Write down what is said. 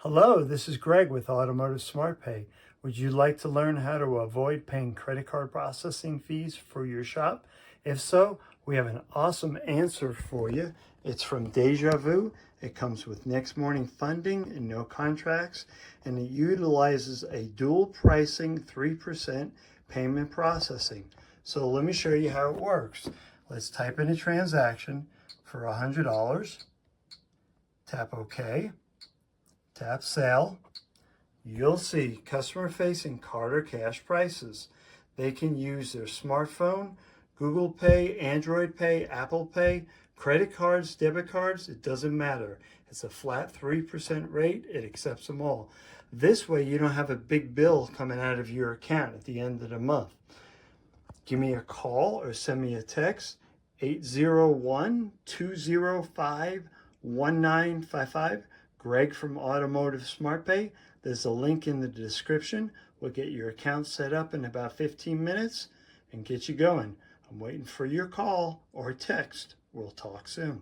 Hello, this is Greg with Automotive SmartPay. Would you like to learn how to avoid paying credit card processing fees for your shop? If so, we have an awesome answer for you. It's from Deja Vu. It comes with next morning funding and no contracts, and it utilizes a dual pricing 3% payment processing. So let me show you how it works. Let's type in a transaction for $100, tap OK. Tap Sale. You'll see customer-facing card or cash prices. They can use their smartphone, Google Pay, Android Pay, Apple Pay, credit cards, debit cards, it doesn't matter. It's a flat 3% rate. It accepts them all. This way you don't have a big bill coming out of your account at the end of the month. Give me a call or send me a text, 801-205-1955. Greg from Automotive SmartPay. There's a link in the description. We'll get your account set up in about 15 minutes and get you going. I'm waiting for your call or text. We'll talk soon.